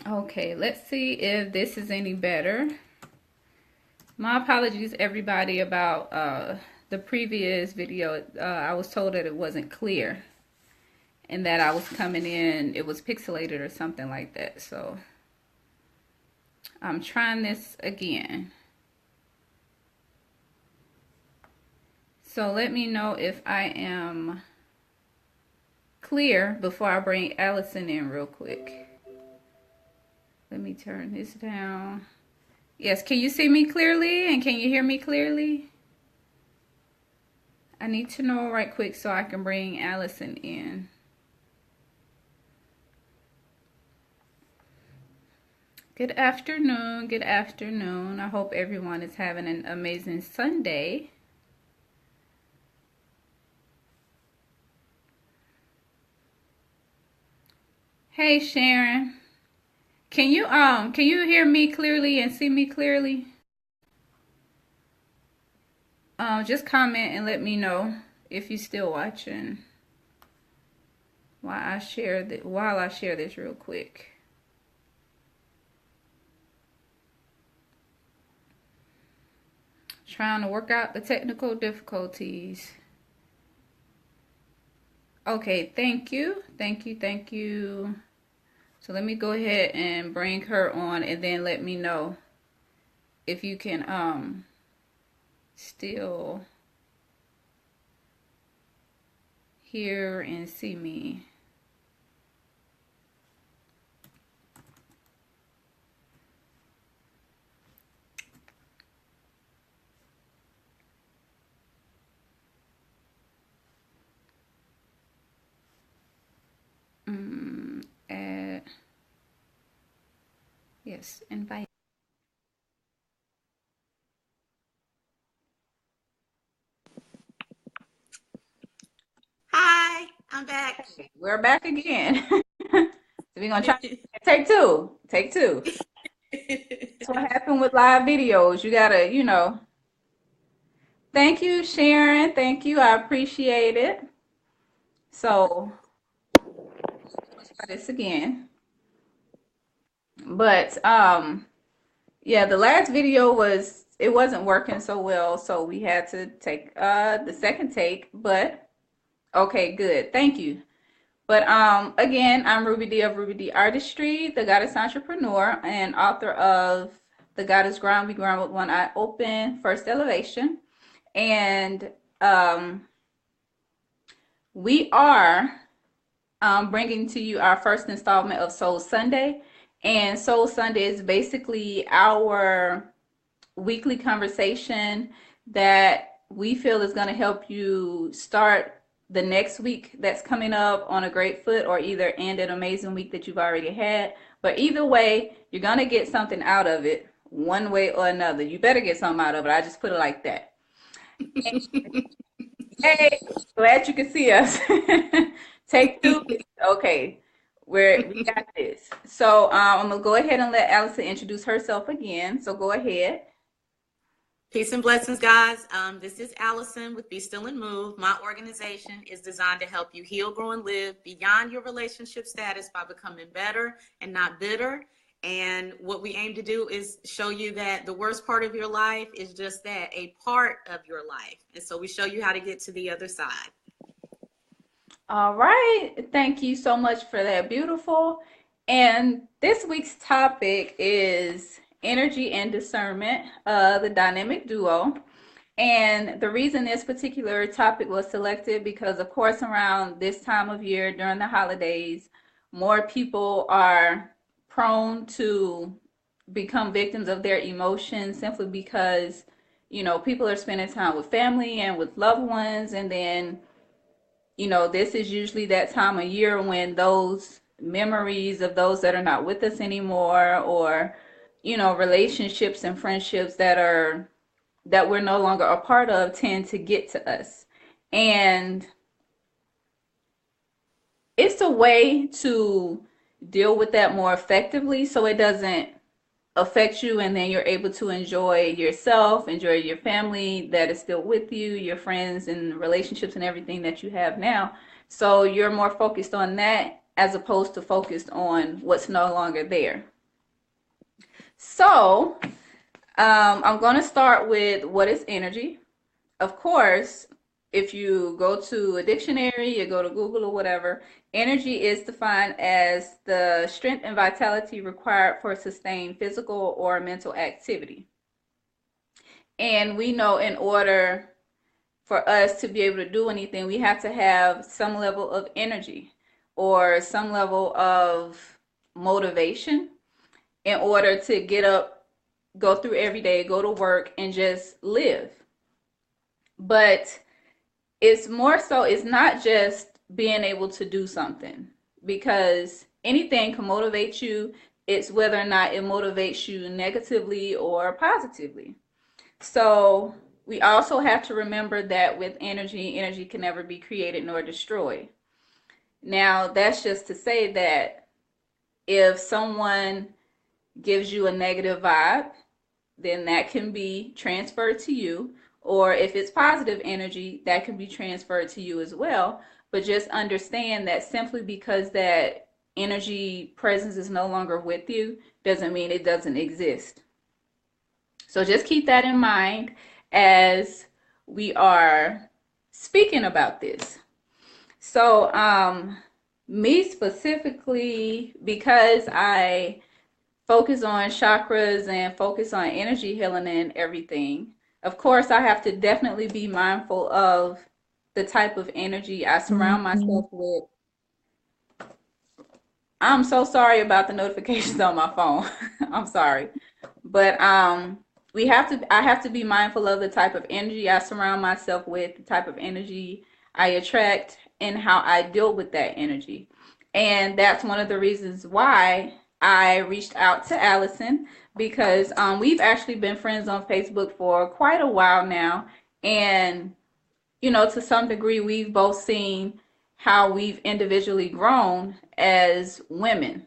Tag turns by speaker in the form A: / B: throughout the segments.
A: Okay, let's see if this is any better. My apologies, everybody, about the previous video. I was told that it wasn't clear and that I was coming in, it was pixelated or something like that. So I'm trying this again. So let me know if I am clear before I bring Allison in real quick. Let me turn this down. Yes, can you see me clearly and can you hear me clearly? I need to know right quick so I can bring Allison in. Good afternoon. Good afternoon. I hope everyone is having an amazing Sunday. Hey Sharon. Can you hear me clearly and see me clearly? Just comment and let me know if you're still watching while I share this real quick. Trying to work out the technical difficulties. Okay, thank you. Thank you, thank you. So let me go ahead and bring her on and then let me know if you can still hear and see me. Yes, invite.
B: Hi, I'm back.
A: Okay, we're back again. So we're gonna try take two. Take two. That's what happened with live videos. You gotta, Thank you, Sharon. Thank you. I appreciate it. So let's try this again. But yeah, the last video it wasn't working so well, so we had to take the second take, but okay, good. Thank you. But again, I'm Ruby D of Ruby D Artistry, the Goddess Entrepreneur, and author of The Goddess Ground. We Ground with One Eye Open, First Elevation. And we are bringing to you our first installment of Soul Sunday. And Soul Sunday is basically our weekly conversation that we feel is going to help you start the next week that's coming up on a great foot, or either end an amazing week that you've already had. But either way, you're going to get something out of it one way or another. You better get something out of it. I just put it like that. Hey, glad you can see us. Take two. Okay, we got this. So I'm gonna go ahead and let Allison introduce herself again. So go ahead.
B: Peace and blessings, guys. This is Allison with Be Still and Move. My organization is designed to help you heal, grow, and live beyond your relationship status by becoming better and not bitter. And what we aim to do is show you that the worst part of your life is just that, a part of your life. And so we show you how to get to the other side.
A: All right. Thank you so much for that. Beautiful. And this week's topic is energy and discernment, the dynamic duo. And the reason this particular topic was selected, because of course around this time of year during the holidays, more people are prone to become victims of their emotions, simply because people are spending time with family and with loved ones, and then this is usually that time of year when those memories of those that are not with us anymore, or relationships and friendships that we're no longer a part of, tend to get to us. And it's a way to deal with that more effectively so it doesn't affect you, and then you're able to enjoy yourself, enjoy your family that is still with you, your friends and relationships and everything that you have now. So you're more focused on that as opposed to focused on what's no longer there. So, I'm going to start with what is energy. Of course, if you go to a dictionary, you go to Google or whatever, energy is defined as the strength and vitality required for sustained physical or mental activity. And we know in order for us to be able to do anything, we have to have some level of energy or some level of motivation in order to get up, go through every day, go to work, and just live. But it's more so, it's not just being able to do something, because anything can motivate you. It's whether or not it motivates you negatively or positively. So we also have to remember that with energy, energy can never be created nor destroyed. Now, that's just to say that if someone gives you a negative vibe, then that can be transferred to you. Or if it's positive energy, that can be transferred to you as well. But just understand that simply because that energy presence is no longer with you doesn't mean it doesn't exist. So just keep that in mind as we are speaking about this. So, me specifically, because I focus on chakras and focus on energy healing and everything, of course, I have to definitely be mindful of the type of energy I surround myself with. I'm so sorry about the notifications on my phone. I'm sorry. But I have to be mindful of the type of energy I surround myself with, the type of energy I attract, and how I deal with that energy. And that's one of the reasons why I reached out to Allison, because we've actually been friends on Facebook for quite a while now. And, to some degree, we've both seen how we've individually grown as women.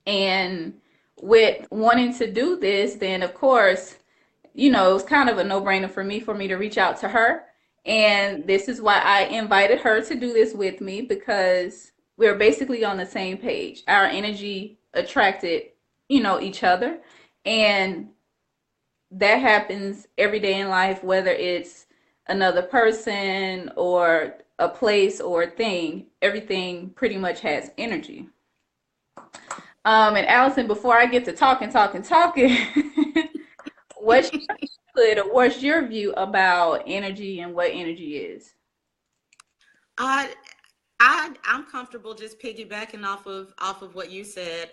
A: And with wanting to do this, then of course, it was kind of a no-brainer for me to reach out to her. And this is why I invited her to do this with me, because we're basically on the same page. Our energy attracted, each other. And that happens every day in life, whether it's another person or a place or a thing. Everything pretty much has energy. And Allison, before I get to talking, what's what's your view about energy and what energy is?
B: I, I'm comfortable just piggybacking off of what you said.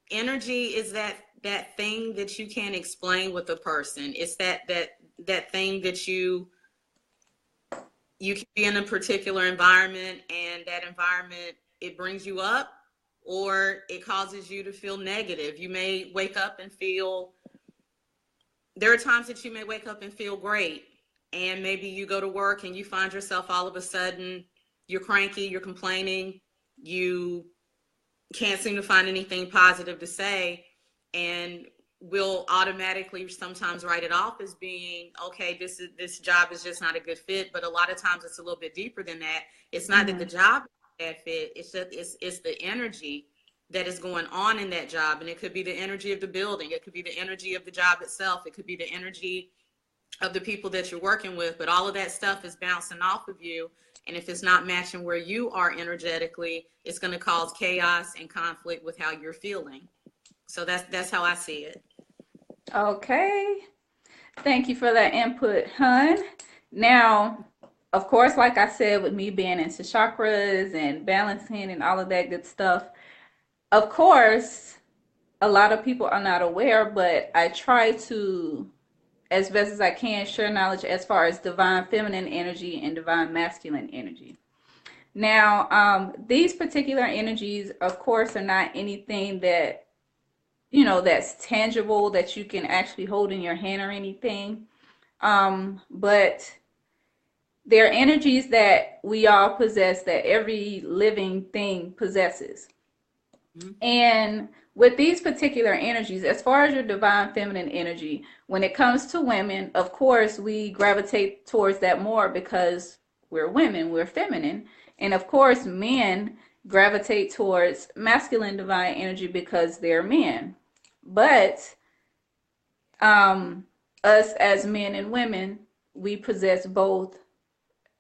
B: Energy is that thing that you can't explain with a person. It's that thing that you can be in a particular environment, and that environment, it brings you up or it causes you to feel negative. You may wake up and feel, there are times that you may wake up and feel great, and maybe you go to work and you find yourself all of a sudden, you're cranky, you're complaining, you can't seem to find anything positive to say, and we'll automatically sometimes write it off as being, okay, this job is just not a good fit. But a lot of times it's a little bit deeper than that. It's not that the
A: Mm-hmm.
B: job is a bad fit, it's just it's the energy that is going on in that job. And it could be the energy of the building, it could be the energy of the job itself, it could be the energy of the people that you're working with. But all of that stuff is bouncing off of you, and if it's not matching where you are energetically, it's going to cause chaos and conflict with how you're feeling. So that's how I see it.
A: Okay. Thank you for that input, hun. Now, of course, like I said, with me being into chakras and balancing and all of that good stuff, of course, a lot of people are not aware, but I try to, as best as I can, share knowledge as far as divine feminine energy and divine masculine energy. Now, these particular energies, of course, are not anything that, that's tangible that you can actually hold in your hand or anything. But they're energies that we all possess, that every living thing possesses.
B: Mhm.
A: And with these particular energies, as far as your divine feminine energy, when it comes to women, of course, we gravitate towards that more because we're women, we're feminine. And of course, men gravitate towards masculine divine energy because they're men. But us as men and women, we possess both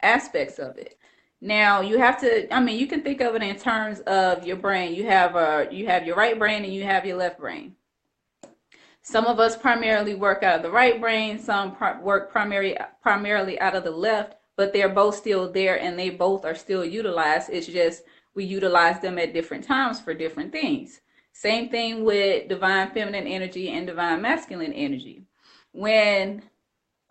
A: aspects of it. Now you have to, I mean, you can think of it in terms of your brain. You have your right brain and you have your left brain. Some of us primarily work out of the right brain, some work primarily out of the left, but they're both still there and they both are still utilized. It's just we utilize them at different times for different things. Same thing with divine feminine energy and divine masculine energy. When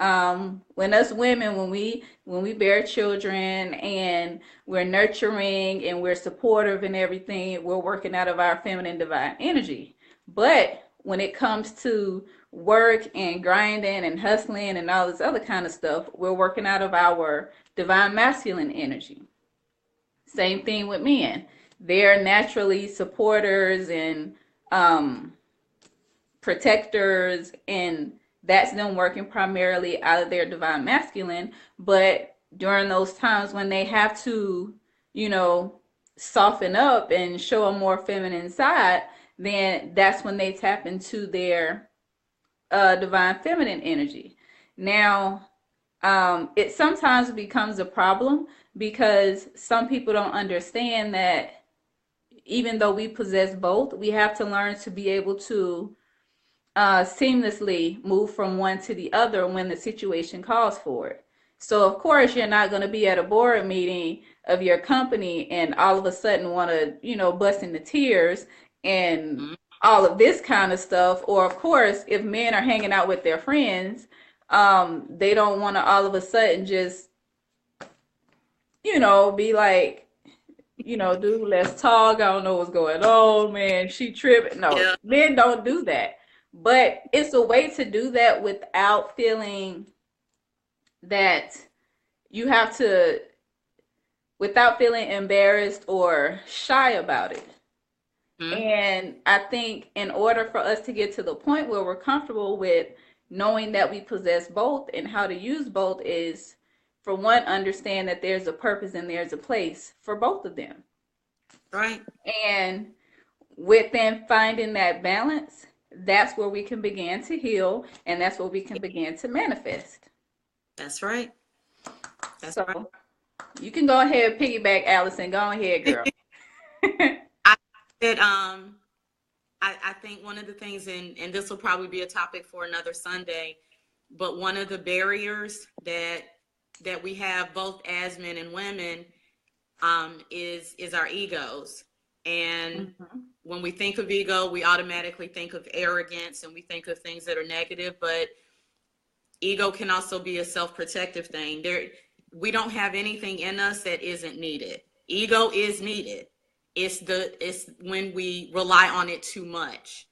A: when us women, when we bear children and we're nurturing and we're supportive and everything, we're working out of our feminine divine energy. But when it comes to work and grinding and hustling and all this other kind of stuff, we're working out of our divine masculine energy. Same thing with men. They're naturally supporters and protectors, and that's them working primarily out of their divine masculine. But during those times when they have to, you know, soften up and show a more feminine side, then that's when they tap into their divine feminine energy. Now, it sometimes becomes a problem because some people don't understand that even though we possess both, we have to learn to be able to seamlessly move from one to the other when the situation calls for it. So, of course, you're not going to be at a board meeting of your company and all of a sudden want to, you know, bust into tears and all of this kind of stuff. Or, of course, if men are hanging out with their friends, they don't want to all of a sudden just, you know, be like, you know, dude, let's talk. I don't know what's going on, man. She tripping. No,
B: Yeah.
A: men don't do that. But it's a way to do that without feeling that you have to, without feeling embarrassed or shy about it.
B: Mm-hmm.
A: And I think in order for us to get to the point where we're comfortable with knowing that we possess both and how to use both is, for one, understand that there's a purpose and there's a place for both of them.
B: Right.
A: And within finding that balance, that's where we can begin to heal and that's where we can begin to manifest.
B: That's right. That's right.
A: So you can go ahead and piggyback, Allison. Go ahead, girl.
B: I said, I think one of the things, and this will probably be a topic for another Sunday, but one of the barriers that we have both as men and women is our egos. And when we think of ego, we automatically think of arrogance and we think of things that are negative, but ego can also be a self-protective thing. We don't have anything in us that isn't needed. Ego is needed. It's when we rely on it too much.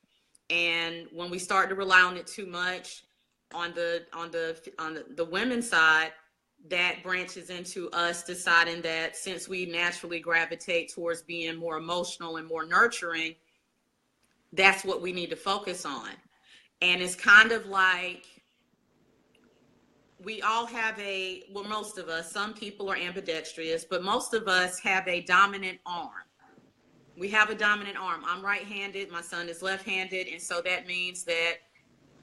B: And when we start to rely on it too much on the women's side, that branches into us deciding that since we naturally gravitate towards being more emotional and more nurturing, that's what we need to focus on. And it's kind of like we all have most of us, some people are ambidextrous, but most of us have a dominant arm. We have a dominant arm. I'm right-handed, my son is left-handed, and so that means that,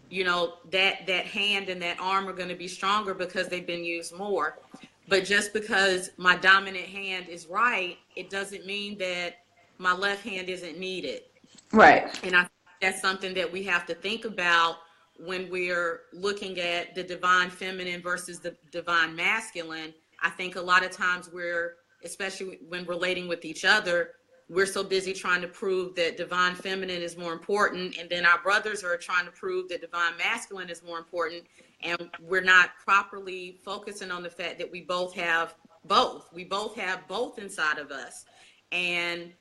B: you know, that hand and that arm are going to be stronger because they've been used more. But just because my dominant hand is right, it doesn't mean that my left hand isn't needed.
A: Right.
B: And I think that's something that we have to think about when we're looking at the divine feminine versus the divine masculine. I think a lot of times especially when relating with each other, we're so busy trying to prove that divine feminine is more important, and then our brothers are trying to prove that divine masculine is more important, and we're not properly focusing on the fact that we both have both. We both have both inside of us. And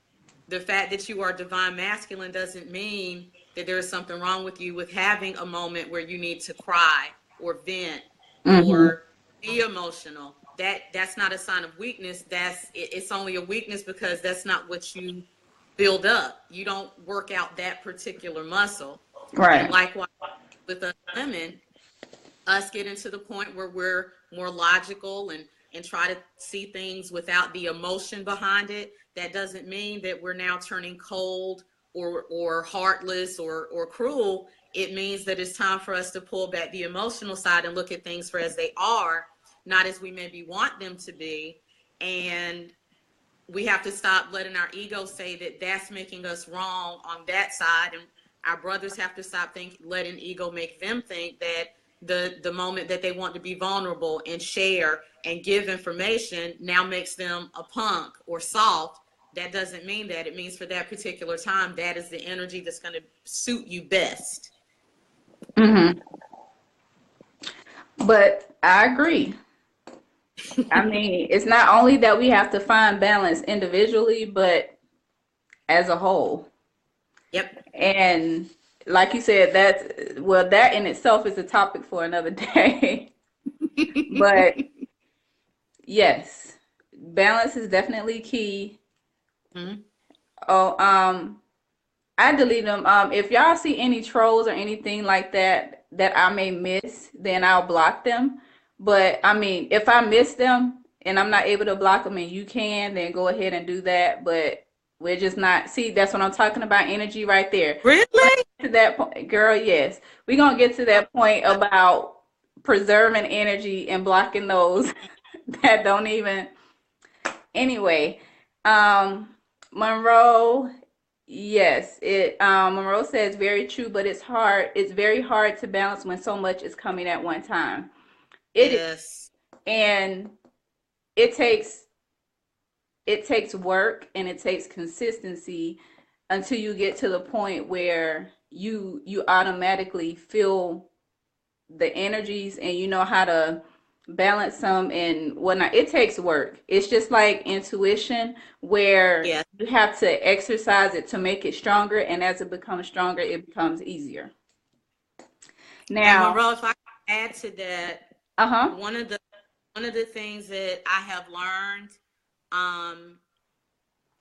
B: the fact that you are divine masculine doesn't mean that there's something wrong with you with having a moment where you need to cry or vent or be emotional. That's not a sign of weakness. It's only a weakness because that's not what you build up. You don't work out that particular muscle.
A: Right.
B: And likewise with us women, us getting to the point where we're more logical and try to see things without the emotion behind it. that doesn't mean that we're now turning cold or heartless or cruel. It means that it's time for us to pull back the emotional side and look at things for as they are, not as we maybe want them to be. And we have to stop letting our ego say that that's making us wrong on that side. And our brothers have to stop letting ego make them think that the moment that they want to be vulnerable and share and give information now makes them a punk or soft. That doesn't mean that. It means for that particular time, that is the energy that's going to suit you best.
A: Mm-hmm. But I agree. I mean, it's not only that we have to find balance individually, but as a whole.
B: Yep.
A: And like you said, that in itself is a topic for another day. But yes, balance is definitely key.
B: Mm-hmm.
A: Oh, I delete them. If y'all see any trolls or anything like that that I may miss, then I'll block them. But I mean, if I miss them and I'm not able to block them and you can, then go ahead and do that. But we're just not, see, that's what I'm talking about, energy right there.
B: Really?
A: To that point, girl, yes. We're gonna get to that point about preserving energy and blocking those that don't even. Anyway, um, Monroe, yes, Monroe says very true, but it's hard. It's very hard to balance when so much is coming at one time. It is,
B: Yes.
A: and it takes it takes work and it takes consistency until you get to the point where you automatically feel the energies and you know how to balance them and whatnot. It takes work. It's just like intuition, where
B: Yes.
A: you have to exercise it to make it stronger, and as it becomes stronger, it becomes easier.
B: And
A: Now,
B: Monroe, if I could add to that,
A: uh-huh.
B: one of the one of the things that I have learned, um,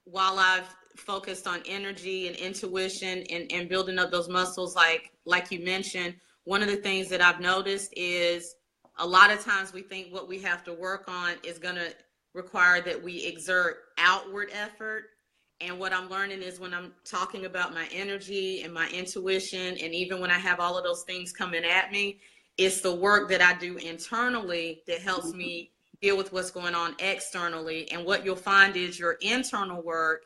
B: while I've focused on energy and intuition and building up those muscles, like you mentioned, one of the things that I've noticed is a lot of times we think what we have to work on is going to require that we exert outward effort. And what I'm learning is when I'm talking about my energy and my intuition, and even when I have all of those things coming at me, it's the work that I do internally that helps me deal with what's going on externally. And what you'll find is your internal work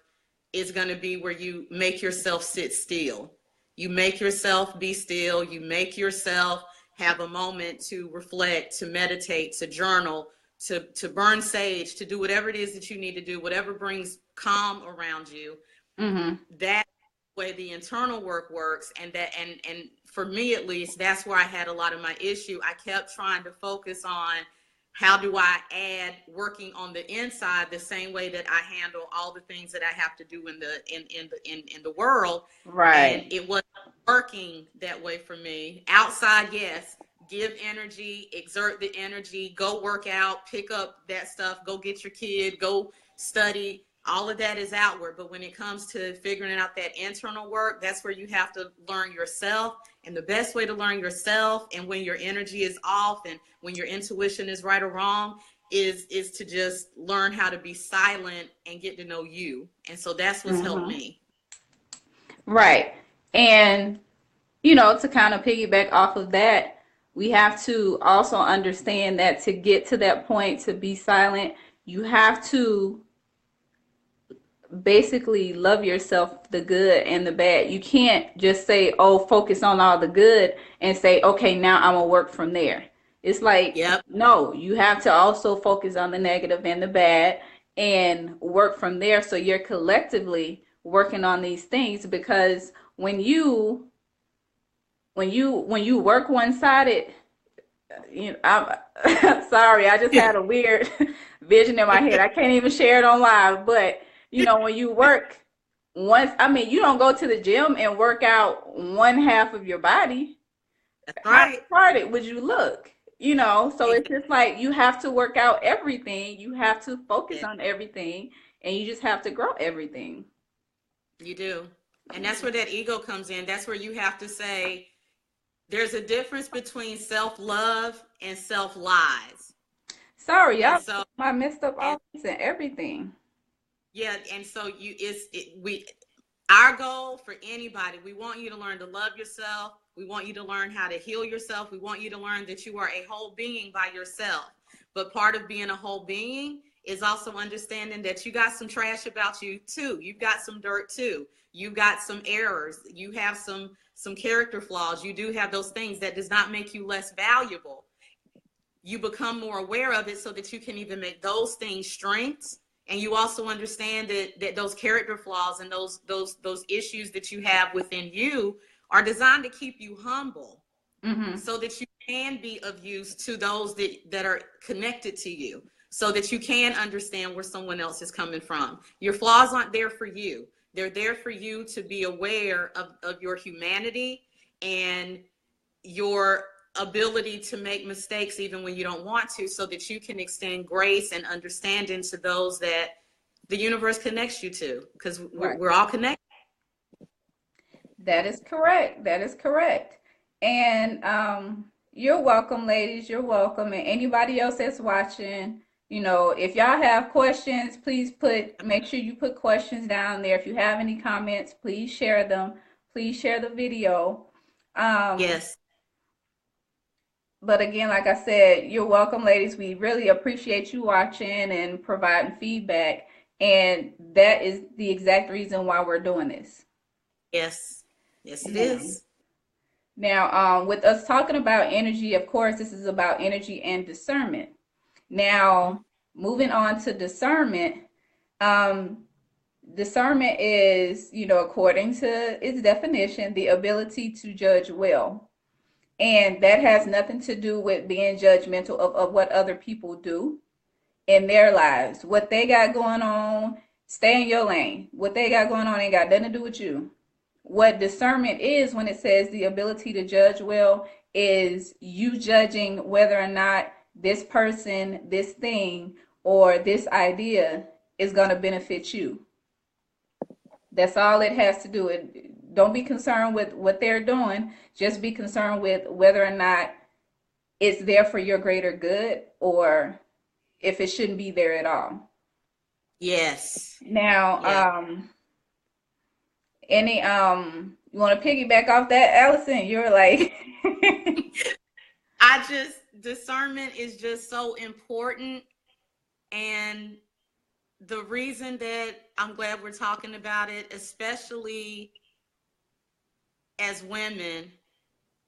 B: is going to be where you make yourself sit still. You make yourself be still. You make yourself have a moment to reflect, to meditate, to journal, to burn sage, to do whatever it is that you need to do, whatever brings calm around you.
A: Mm-hmm.
B: That way the internal work works. And for me at least, that's where I had a lot of my issue. I kept trying to focus on how do I add working on the inside the same way that I handle all the things that I have to do in the world. And
A: Right.
B: it wasn't working that way for me. Outside, yes, give energy, exert the energy, go work out, pick up that stuff, go get your kid, go study. All of that is outward. But when it comes to figuring out that internal work, that's where you have to learn yourself. And the best way to learn yourself, and when your energy is off and when your intuition is right or wrong, is to just learn how to be silent and get to know you. And so that's what's helped
A: Mm-hmm.
B: me.
A: Right. And to kind of piggyback off of that, we have to also understand that to get to that point to be silent, you have to basically love yourself, the good and the bad. You can't just say, oh, focus on all the good and say, okay, now I'm gonna work from there. It's like,
B: Yep.
A: no, you have to also focus on the negative and the bad and work from there, so you're collectively working on these things. Because when you work one-sided, I'm sorry, I just had a weird vision in my head. I can't even share it on live, but when you work once, I mean, you don't go to the gym and work out one half of your body.
B: That's
A: How
B: right.
A: retarded would you look? So it's
B: Exactly.
A: just like you have to work out everything. You have to focus on everything, and you just have to grow everything.
B: You do. And that's where that ego comes in. That's where you have to say, there's a difference between self-love and self-lies.
A: Sorry,
B: And
A: y'all.
B: so,
A: I messed up
B: and
A: all this and everything.
B: Yeah, and so our goal for anybody, we want you to learn to love yourself. We want you to learn how to heal yourself. We want you to learn that you are a whole being by yourself. But part of being a whole being is also understanding that you got some trash about you too. You've got some dirt too. You've got some errors. You have some character flaws. You do have those things. That does not make you less valuable. You become more aware of it so that you can even make those things strengths. And you also understand that those character flaws and those issues that you have within you are designed to keep you humble, so that you can be of use to those that are connected to you, so that you can understand where someone else is coming from. Your flaws aren't there for you. They're there for you to be aware of your humanity and your ability to make mistakes even when you don't want to, so that you can extend grace and understanding to those that the universe connects you to, because we're all connected.
A: That is correct. That is correct. And you're welcome, ladies. You're welcome. And anybody else that's watching, if y'all have questions, please make sure you put questions down there. If you have any comments, please share them. Please share the video.
B: Yes.
A: But again, like I said, you're welcome, ladies. We really appreciate you watching and providing feedback. And that is the exact reason why we're doing this.
B: Yes. Yes, it is.
A: Now, with us talking about energy, of course, this is about energy and discernment. Now, moving on to discernment, discernment is, according to its definition, the ability to judge well. And that has nothing to do with being judgmental of what other people do in their lives. What they got going on, stay in your lane. What they got going on ain't got nothing to do with you. What discernment is, when it says the ability to judge well, is you judging whether or not this person, this thing, or this idea is going to benefit you. That's all it has to do. Don't be concerned with what they're doing. Just be concerned with whether or not it's there for your greater good, or if it shouldn't be there at all.
B: Yes.
A: Now, you want to piggyback off that, Allison? You're like,
B: discernment is just so important. And the reason that I'm glad we're talking about it, especially as women,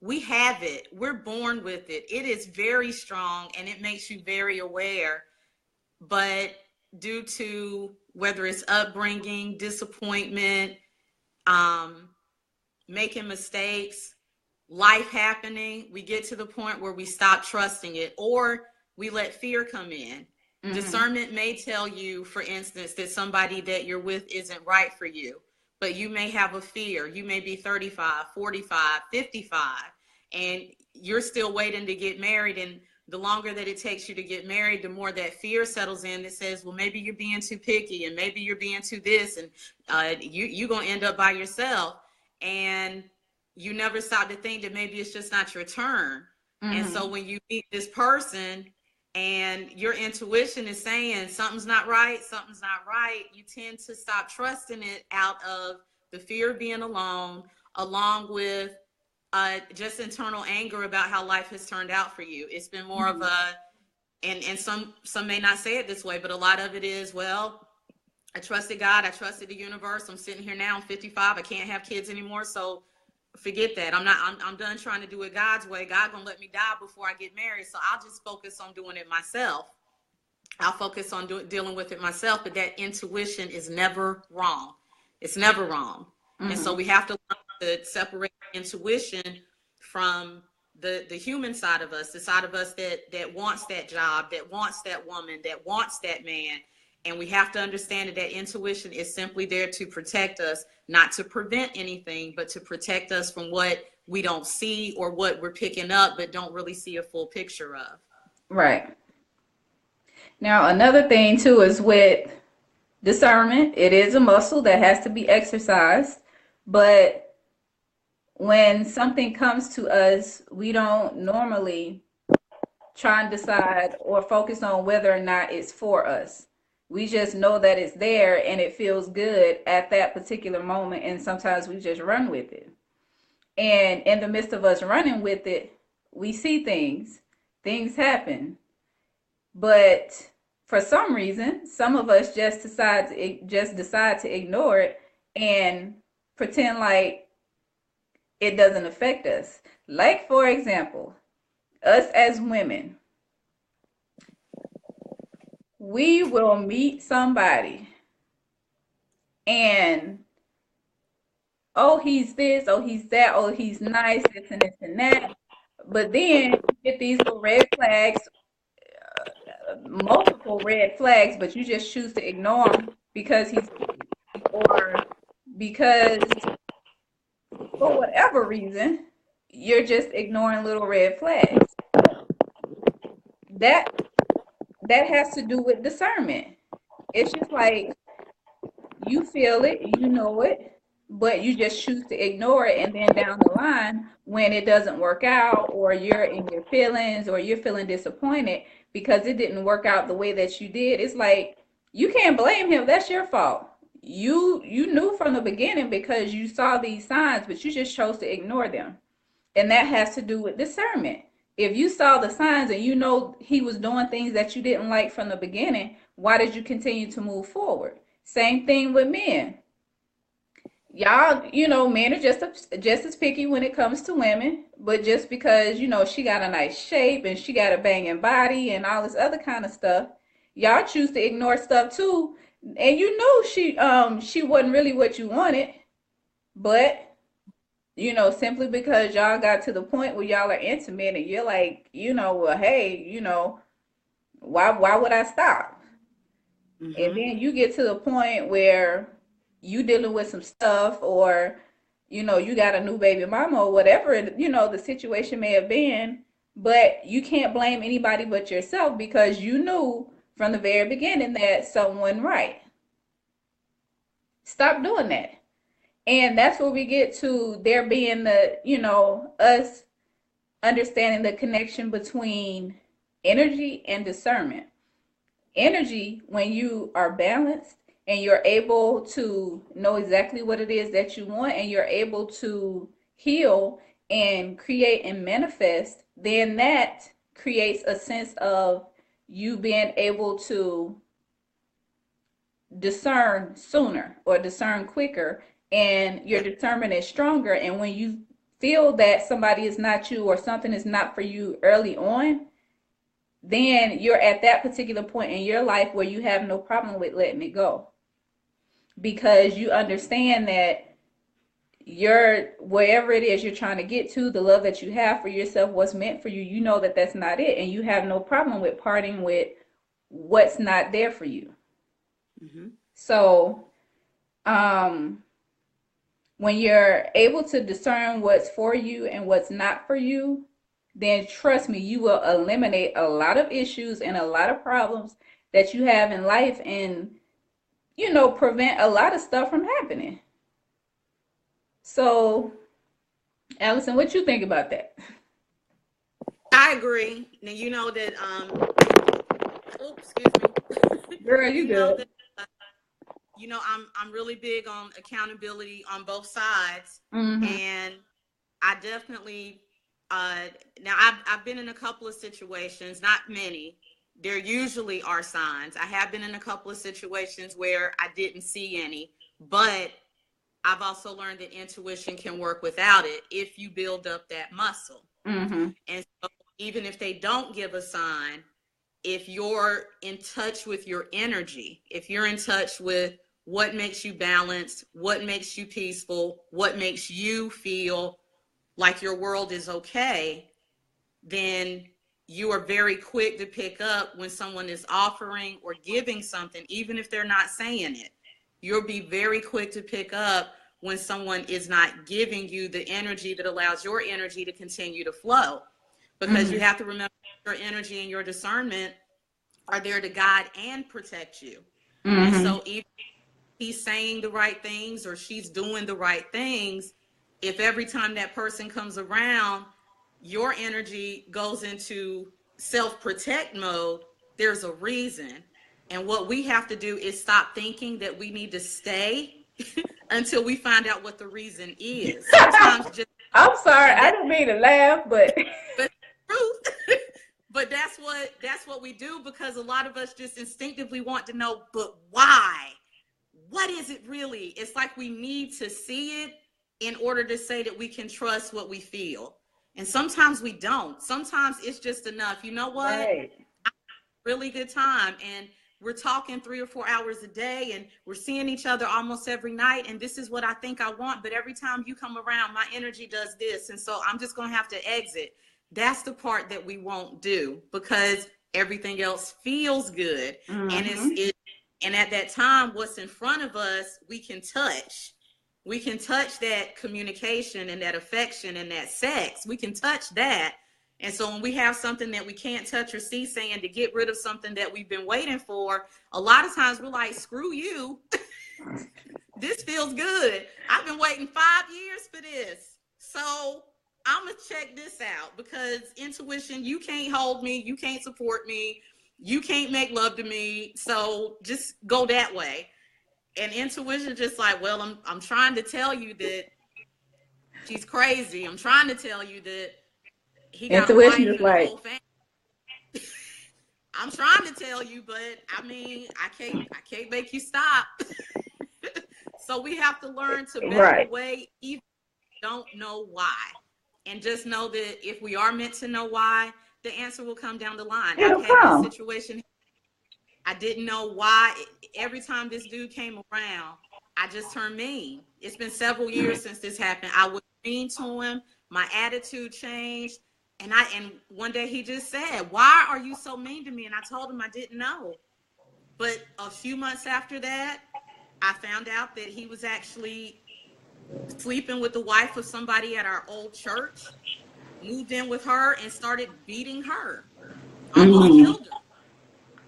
B: we have it. We're born with it. It is very strong and it makes you very aware. But due to whether it's upbringing, disappointment, making mistakes, life happening, we get to the point where we stop trusting it, or we let fear come in. Discernment may tell you, for instance, that somebody that you're with isn't right for you, but you may have a fear. You may be 35, 45, 55, and you're still waiting to get married. And the longer that it takes you to get married, the more that fear settles in that says, well, maybe you're being too picky, and maybe you're being too this, and you're going to end up by yourself. And you never stop to think that maybe it's just not your turn. And so when you meet this person and your intuition is saying something's not right, you tend to stop trusting it out of the fear of being alone, along with just internal anger about how life has turned out for you. It's been more of a, and some may not say it this way, but a lot of it is, well, I trusted God, I trusted the universe. I'm sitting here now, I'm 55, I can't have kids anymore, so forget that. I'm done trying to do it God's way. God gonna let me die before I get married, so I'll just focus on doing it myself. I'll focus on dealing with it myself. But that intuition is never wrong. It's never wrong. And so we have to learn to separate intuition from the human side of us, the side of us that wants that job, that wants that woman, that wants that man. And we have to understand that intuition is simply there to protect us, not to prevent anything, but to protect us from what we don't see or what we're picking up, but don't really see a full picture of.
A: Right. Now, another thing too is with discernment, it is a muscle that has to be exercised. But when something comes to us, we don't normally try and decide or focus on whether or not it's for us. We just know that it's there and it feels good at that particular moment. And sometimes we just run with it. And in the midst of us running with it, we see things happen. But for some reason, some of us just decide to ignore it and pretend like it doesn't affect us. Like, for example, us as women, we will meet somebody and, oh, he's this, oh, he's that, oh, he's nice, this and that. But then you get these little red flags, multiple red flags, but you just choose to ignore him because he's cute, or because for whatever reason, you're just ignoring little red flags. That that has to do with discernment. It's just like you feel it, you know it, but you just choose to ignore it. And then down the line, when it doesn't work out, or you're in your feelings, or you're feeling disappointed because it didn't work out the way that you did, it's like you can't blame him. That's your fault. You knew from the beginning because you saw these signs, but you just chose to ignore them. And that has to do with discernment. If you saw the signs and you know he was doing things that you didn't like from the beginning, why did you continue to move forward? Same thing with men. Y'all, men are just as picky when it comes to women, but just because, she got a nice shape and she got a banging body and all this other kind of stuff, y'all choose to ignore stuff too. And you know she wasn't really what you wanted, but simply because y'all got to the point where y'all are intimate and you're like, well, hey, why would I stop? And then you get to the point where you dealing with some stuff, or you got a new baby mama, or whatever the situation may have been, but you can't blame anybody but yourself because you knew from the very beginning that someone right. Stop doing that. And that's where we get to there being us understanding the connection between energy and discernment. Energy, when you are balanced and you're able to know exactly what it is that you want, and you're able to heal and create and manifest, then that creates a sense of you being able to discern sooner or discern quicker, and your discernment is stronger. And when you feel that somebody is not you or something is not for you early on, then you're at that particular point in your life where you have no problem with letting it go, because you understand that wherever it is you're trying to get to, the love that you have for yourself, what's meant for you, you know that that's not it, and you have no problem with parting with what's not there for you. So when you're able to discern what's for you and what's not for you, then trust me, you will eliminate a lot of issues and a lot of problems that you have in life, and prevent a lot of stuff from happening. So, Allison, what you think about that?
B: I agree. Now you know that oops, excuse me.
A: Girl, you
B: know
A: good.
B: that I'm really big on accountability on both sides. And I definitely now I've been in a couple of situations, not many. There usually are signs. I have been in a couple of situations where I didn't see any, but I've also learned that intuition can work without it if you build up that muscle. And so even if they don't give a sign, if you're in touch with your energy, if you're in touch with what makes you balanced, what makes you peaceful, what makes you feel like your world is okay, then you are very quick to pick up when someone is offering or giving something, even if they're not saying it. You'll be very quick to pick up when someone is not giving you the energy that allows your energy to continue to flow. Because you have to remember your energy and your discernment are there to guide and protect you. And so even if he's saying the right things or she's doing the right things, if every time that person comes around, your energy goes into self-protect mode, there's a reason. And what we have to do is stop thinking that we need to stay until we find out what the reason is. Sometimes just,
A: I'm sorry,
B: and
A: I
B: that,
A: didn't mean to laugh, but
B: but truth. But that's what we do, because a lot of us just instinctively want to know, but why? What is it really? It's like we need to see it in order to say that we can trust what we feel. And sometimes we don't. Sometimes it's just enough. You know what?
A: right.
B: Really good time, and we're talking 3 or 4 hours a day, and we're seeing each other almost every night, and this is what I think I want, but every time you come around my energy does this, and so I'm just going to have to exit. That's the part that we won't do, because everything else feels good. And
A: Mm-hmm.
B: and at that time, what's in front of us, we can touch that communication and that affection and that sex. We can touch that. And so when we have something that we can't touch or see, saying to get rid of something that we've been waiting for, a lot of times we're like, screw you. This feels good. I've been waiting 5 years for this. So I'm going to check this out, because intuition, you can't hold me. You can't support me. You can't make love to me. So just go that way. And intuition just like, well, I'm trying to tell you that she's crazy. I'm trying to tell you that he got a
A: Intuition
B: wife
A: is
B: and a
A: like,
B: whole family. I'm trying to tell you, but I mean, I can't make you stop. So we have to learn to back
A: right.
B: away, even if we don't know why. And just know that if we are meant to know why, the answer will come down the line. I've
A: It'll
B: had that
A: come.
B: situation. I didn't know why. Every time this dude came around, I just turned mean. It's been several years since this happened. I was mean to him. My attitude changed. And one day he just said, "Why are you so mean to me?" And I told him I didn't know. But a few months after that, I found out that he was actually sleeping with the wife of somebody at our old church, moved in with her, and started beating her, almost
A: Mm-hmm.
B: killed her.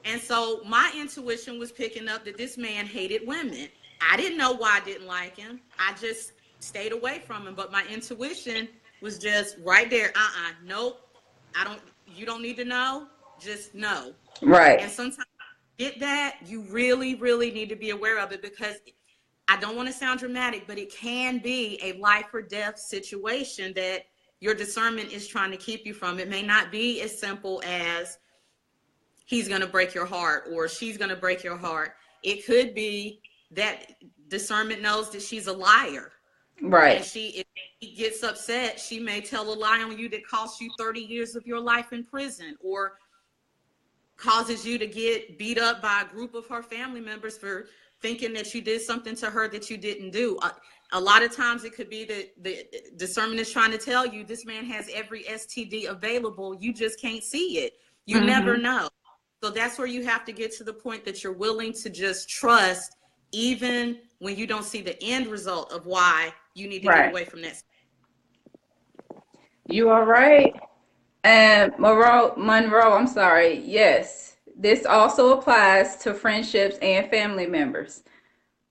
B: And so my intuition was picking up that this man hated women. I didn't know why I didn't like him. I just stayed away from him. But my intuition was just right there. Nope. You don't need to know. Just know.
A: Right.
B: And sometimes you get that, you really, really need to be aware of it, because I don't want to sound dramatic, but it can be a life or death situation that your discernment is trying to keep you from. It may not be as simple as he's going to break your heart or she's going to break your heart. It could be that discernment knows that she's a liar. And
A: Right.
B: if he gets upset, she may tell a lie on you that costs you 30 years of your life in prison, or causes you to get beat up by a group of her family members for thinking that you did something to her that you didn't do. A lot of times it could be that the discernment is trying to tell you this man has every STD available. You just can't see it. You never
A: Mm-hmm.
B: know. So that's where you have to get to the point that you're willing to just trust, even when you don't see the end result of why you need to get
A: Right.
B: away from that.
A: You are right. And Monroe, I'm sorry. Yes, this also applies to friendships and family members.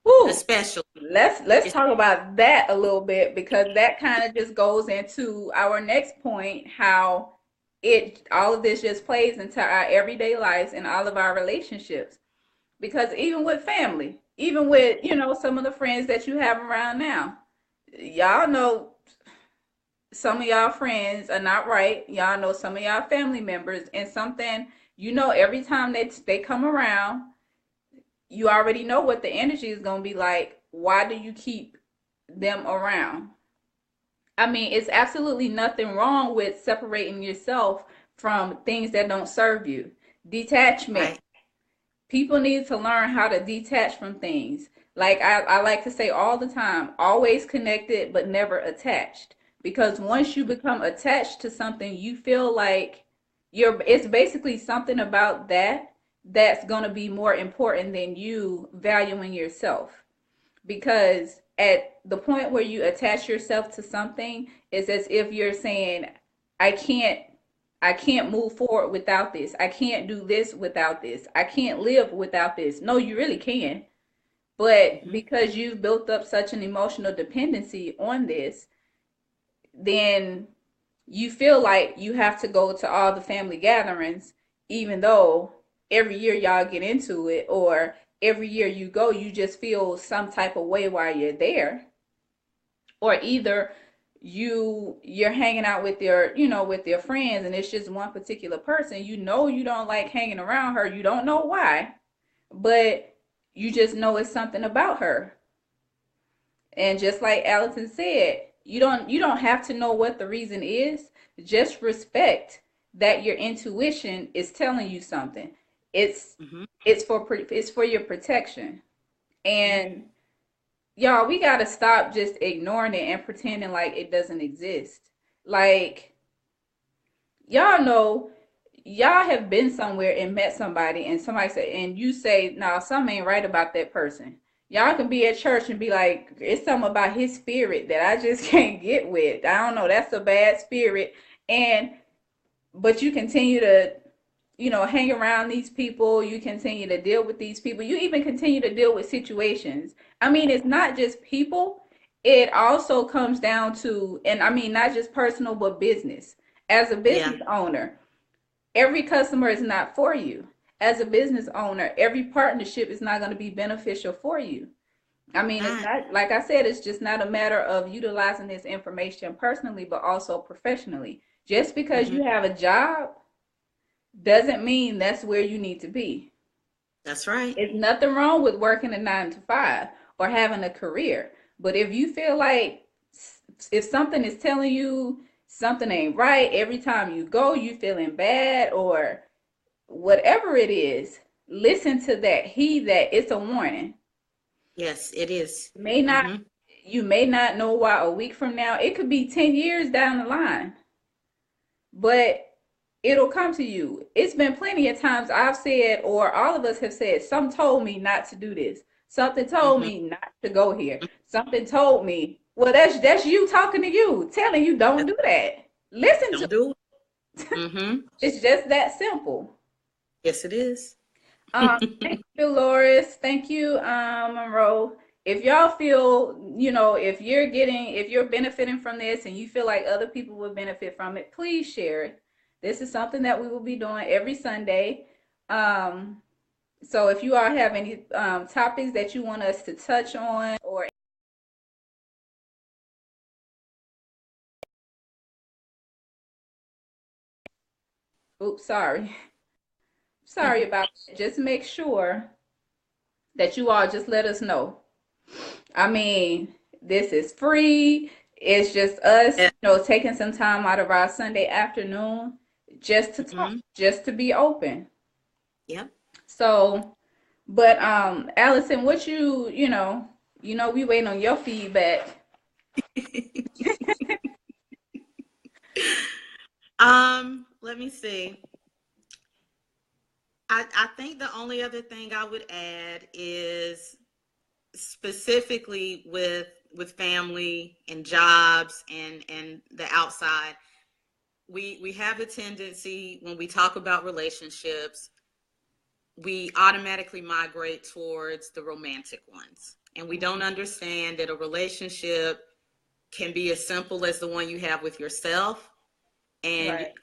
A: Woo.
B: Especially.
A: Let's talk about that a little bit, because that kind of just goes into our next point, how it all of this just plays into our everyday lives and all of our relationships. Because even with family, even with, some of the friends that you have around now, y'all know some of y'all friends are not right. Y'all know some of y'all family members, and something, every time they come around, you already know what the energy is going to be like. Why do you keep them around? I mean, it's absolutely nothing wrong with separating yourself from things that don't serve you. Detachment.
B: Right.
A: People need to learn how to detach from things. Like I like to say all the time, always connected but never attached. Because once you become attached to something, you feel like it's basically something about that's going to be more important than you valuing yourself. Because at the point where you attach yourself to something, it's as if you're saying, I can't I can't move forward without this. I can't do this without this. I can't live without this. No, you really can. But
B: Mm-hmm.
A: because you've built up such an emotional dependency on this, then you feel like you have to go to all the family gatherings, even though every year y'all get into it, or every year you go, you just feel some type of way while you're there. Or either you're hanging out with your, with your friends, and it's just one particular person, you don't like hanging around her, you don't know why, but you just know it's something about her. And just like Allison said, you don't have to know what the reason is. Just respect that your intuition is telling you something. It's
B: Mm-hmm.
A: it's for your protection. And y'all, we got to stop just ignoring it and pretending like it doesn't exist. Like, y'all know, y'all have been somewhere and met somebody, and somebody say, and you say, no, something ain't right about that person. Y'all can be at church and be like, it's something about his spirit that I just can't get with. I don't know, that's a bad spirit. And but you continue to, hang around these people, you continue to deal with these people, you even continue to deal with situations. I mean, it's not just people, it also comes down to, and I mean, not just personal, but business. As a
B: Yeah.
A: business owner, every customer is not for you. As a business owner, every partnership is not going to be beneficial for you. I mean, it's
B: Not.
A: not, like I said, it's just not a matter of utilizing this information personally, but also professionally. Just because
B: Mm-hmm.
A: you have a job doesn't mean that's where you need to be.
B: That's right.
A: It's nothing wrong with working a 9 to 5 or having a career. But if you feel like, if something is telling you something ain't right, every time you go, you feeling bad, or whatever it is, listen to that. Heed that. It's a warning.
B: Yes, it is.
A: May not,
B: Mm-hmm.
A: you may not know why a week from now. It could be 10 years down the line, but it'll come to you. It's been plenty of times I've said, or all of us have said, some told me not to do this. Something told
B: Mm-hmm.
A: me not to go here. Something told me, well, that's you talking to you, telling you don't do that. Listen to
B: Don't do it. Mm-hmm.
A: it. It's just that simple.
B: Yes, it is.
A: Thank you, Dolores. Thank you, Monroe. If y'all feel, if you're benefiting from this and you feel like other people would benefit from it, please share it. This is something that we will be doing every Sunday. Um, so if you all have any topics that you want us to touch on, or oops, sorry about that. Just make sure that you all just let us know. I mean, this is free. It's just us,
B: Yeah.
A: taking some time out of our Sunday afternoon just to talk,
B: Mm-hmm.
A: just to be open.
B: Yep.
A: So, but Allison, what we waiting on your feedback.
B: Let me see. I think the only other thing I would add is specifically with family and jobs and the outside. We have a tendency when we talk about relationships, we automatically migrate towards the romantic ones. And we don't understand that a relationship can be as simple as the one you have with yourself. And
A: Right.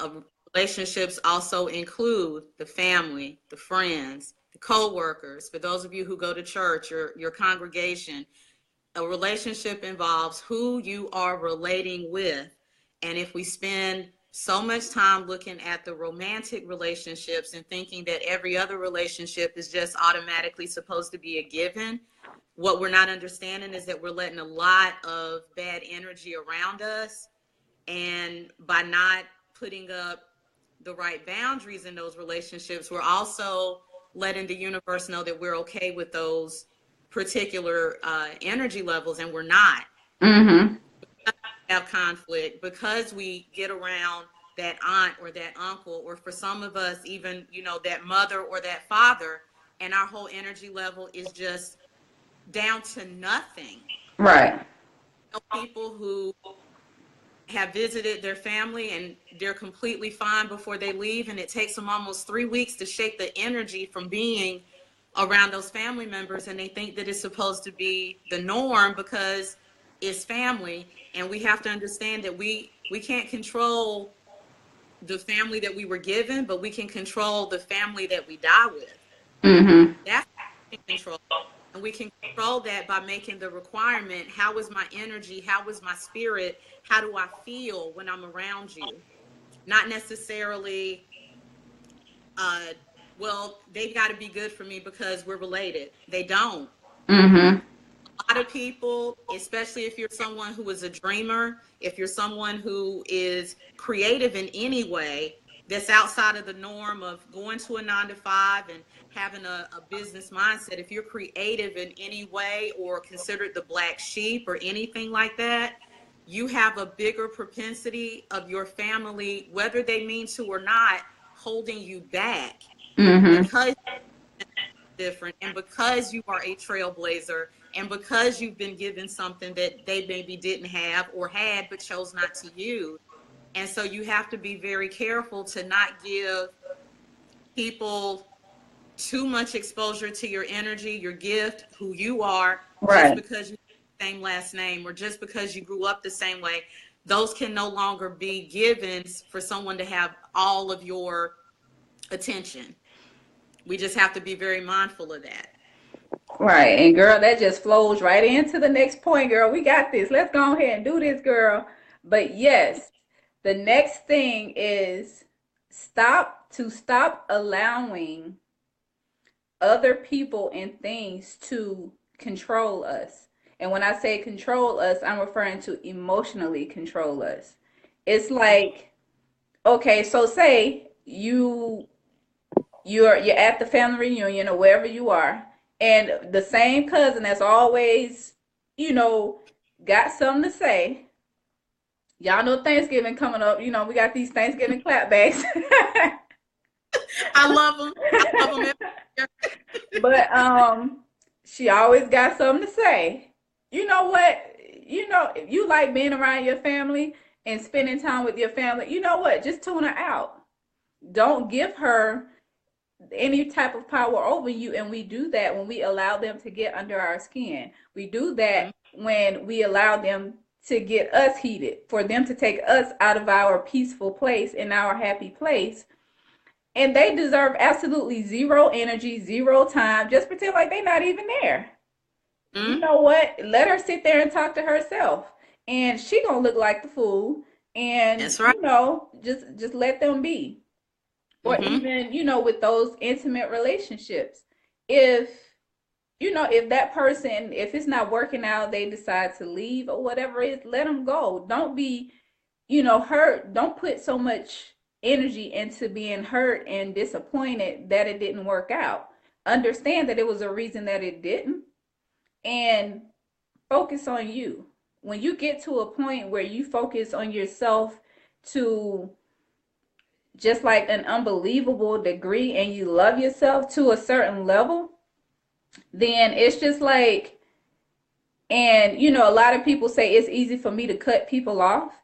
B: relationships also include the family, the friends, the co-workers. For those of you who go to church, your congregation, a relationship involves who you are relating with. And if we spend so much time looking at the romantic relationships and thinking that every other relationship is just automatically supposed to be a given, what we're not understanding is that we're letting a lot of bad energy around us. And by not putting up the right boundaries in those relationships, we're also letting the universe know that we're okay with those particular energy levels, and we're not.
A: Mm-hmm.
B: Have conflict because we get around that aunt or that uncle, or for some of us, even, that mother or that father, and our whole energy level is just down to nothing.
A: Right.
B: People who have visited their family and they're completely fine before they leave, and it takes them almost 3 weeks to shake the energy from being around those family members, and they think that it's supposed to be the norm because it's family. And we have to understand that we can't control the family that we were given, but we can control the family that we die with.
A: Mm-hmm.
B: That's what we can control. And we can control that by making the requirement, how is my energy? How is my spirit? How do I feel when I'm around you? Not necessarily, uh, well, they've got to be good for me because we're related. They don't.
A: Mm-hmm.
B: A lot of people, especially if you're someone who is a dreamer, if you're someone who is creative in any way that's outside of the norm of going to a 9 to 5 and having a business mindset, if you're creative in any way or considered the black sheep or anything like that, you have a bigger propensity of your family, whether they mean to or not, holding you back
A: Mm-hmm.
B: because different and because you are a trailblazer and because you've been given something that they maybe didn't have or had but chose not to use. And so you have to be very careful to not give people too much exposure to your energy, your gift, who you are, just
A: Right.
B: because you have the same last name or just because you grew up the same way. Those can no longer be givens for someone to have all of your attention. We just have to be very mindful of that.
A: Right. And girl, that just flows right into the next point, girl. We got this. Let's go ahead and do this, girl. But yes, the next thing is stop allowing other people and things to control us. And when I say control us, I'm referring to emotionally control us. It's like, okay, so say you're at the family reunion or wherever you are, and the same cousin that's always, you know, got something to say. Y'all know Thanksgiving coming up. We got these Thanksgiving clapbacks.
B: I love them. I love them every year.
A: But she always got something to say. You know what? If you like being around your family and spending time with your family, you know what? Just tune her out. Don't give her any type of power over you. And we do that when we allow them to get under our skin. We do that
B: Mhm.
A: when we allow them to get us heated, for them to take us out of our peaceful place and our happy place. And they deserve absolutely zero energy, zero time. Just pretend like they're not even there. You
B: Mhm.
A: know what? Let her sit there and talk to herself. And she gonna look like the fool. And
B: That's right.
A: just let them be. Or
B: Mhm.
A: even, with those intimate relationships. If if that person, if it's not working out, they decide to leave or whatever it is, let them go. Don't be, hurt. Don't put so much energy into being hurt and disappointed that it didn't work out. Understand that it was a reason that it didn't, and focus on you. When you get to a point where you focus on yourself to just like an unbelievable degree, and you love yourself to a certain level, then it's just like, and a lot of people say it's easy for me to cut people off.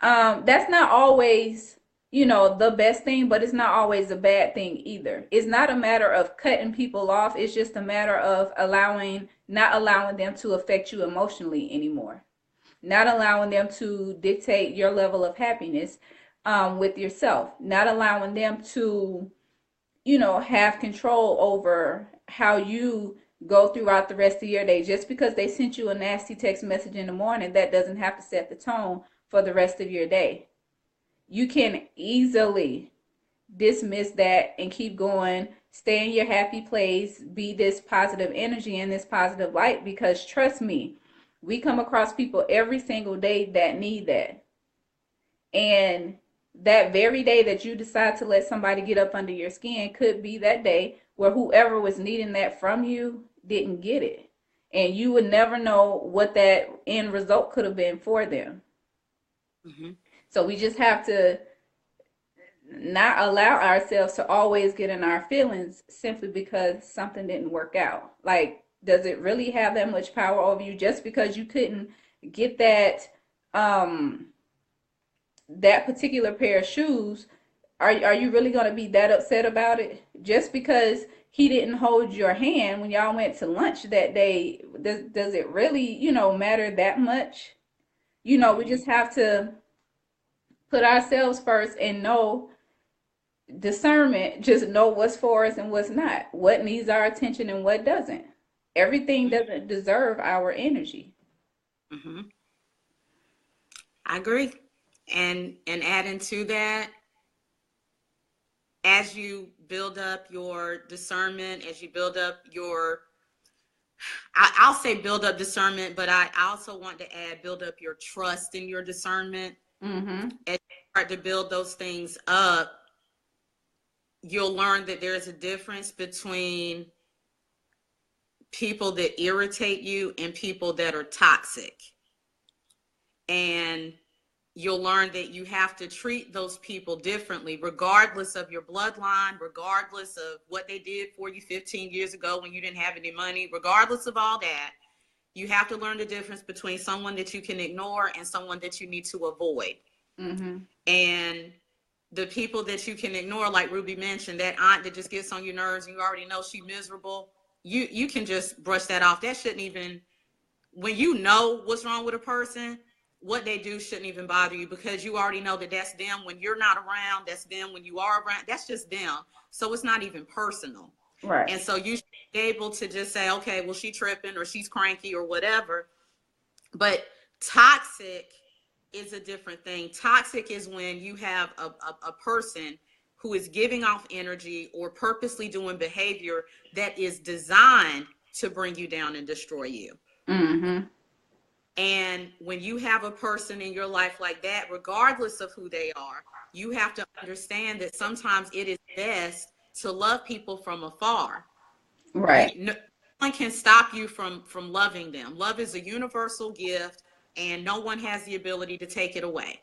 A: That's not always, the best thing, but it's not always a bad thing either. It's not a matter of cutting people off. It's just a matter of not allowing them to affect you emotionally anymore, not allowing them to dictate your level of happiness with yourself, not allowing them to, have control over how you go throughout the rest of your day. Just because they sent you a nasty text message in the morning, that doesn't have to set the tone for the rest of your day. You can easily dismiss that and keep going. Stay in your happy place. Be this positive energy and this positive light, because trust me, we come across people every single day that need that. And that very day that you decide to let somebody get up under your skin could be that day where whoever was needing that from you didn't get it. And you would never know what that end result could have been for them.
B: Mhm.
A: So we just have to not allow ourselves to always get in our feelings simply because something didn't work out. Like, does it really have that much power over you just because you couldn't get um that particular pair of shoes? Are you really going to be that upset about it just because he didn't hold your hand when y'all went to lunch that day? Does it really, matter that much? We
B: Mhm.
A: just have to put ourselves first and know discernment, just know what's for us and what's not, what needs our attention and what doesn't. Everything doesn't deserve our energy.
B: Mm-hmm. I agree. And adding to that, as you build up your discernment, as you build up your, I'll say build up discernment, but I also want to add build up your trust in your discernment.
A: Mm-hmm.
B: As you start to build those things up, you'll learn that there's a difference between people that irritate you and people that are toxic. And you'll learn that you have to treat those people differently, regardless of your bloodline, regardless of what they did for you 15 years ago when you didn't have any money, regardless of all that. You have to learn the difference between someone that you can ignore and someone that you need to avoid.
A: Mm-hmm.
B: And the people that you can ignore, like Ruby mentioned, that aunt that just gets on your nerves and you already know she's miserable, you can just brush that off. That shouldn't even, when you know what's wrong with a person, what they do shouldn't even bother you, because you already know that that's them when you're not around, that's them when you are around, that's just them. So it's not even personal.
A: Right.
B: And so you should be able to just say, okay, well, she's tripping or she's cranky or whatever. But toxic is a different thing. Toxic is when you have a person who is giving off energy or purposely doing behavior that is designed to bring you down and destroy you.
A: Mm-hmm.
B: And when you have a person in your life like that, regardless of who they are, you have to understand that sometimes it is best to love people from afar.
A: Right.
B: No one can stop you from loving them. Love is a universal gift, and no one has the ability to take it away.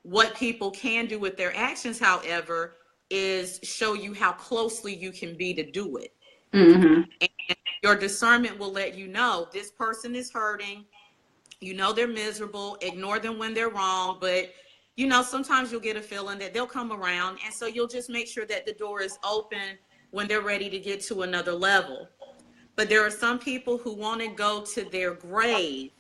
B: What people can do with their actions, however, is show you how closely you can be to do it.
A: Mm-hmm.
B: And your discernment will let you know this person is hurting. You know they're miserable. Ignore them when they're wrong, but you know sometimes you'll get a feeling that they'll come around, and so you'll just make sure that the door is open when they're ready to get to another level. But there are some people who want to go to their grave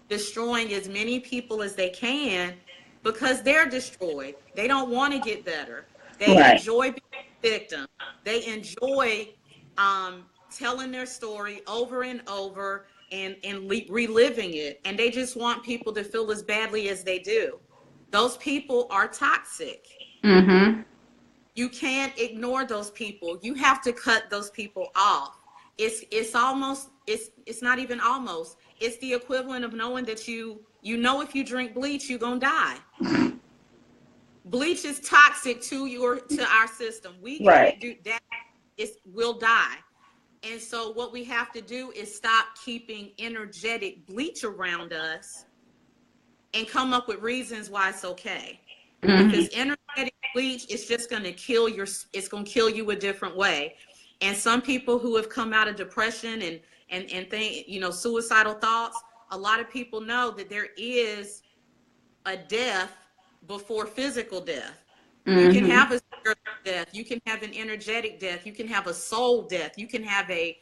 B: destroying as many people as they can because they're destroyed. They don't want to get better. They
A: Right.
B: enjoy being a victim. They enjoy telling their story over and over and reliving it. And they just want people to feel as badly as they do. Those people are toxic.
A: Mm-hmm.
B: You can't ignore those people. You have to cut those people off. It's almost, it's not even almost. It's the equivalent of knowing that you know if you drink bleach, you're gonna die. Bleach is toxic to our system. We
A: Right.
B: can't do that. We'll die. And so what we have to do is stop keeping energetic bleach around us and come up with reasons why it's okay.
A: Mm-hmm.
B: Because energetic bleach is just going to it's going to kill you a different way. And some people who have come out of depression and think, suicidal thoughts, a lot of people know that there is a death before physical death. You can
A: Mm-hmm.
B: have a spiritual death, you can have an energetic death, you can have a soul death, you can have a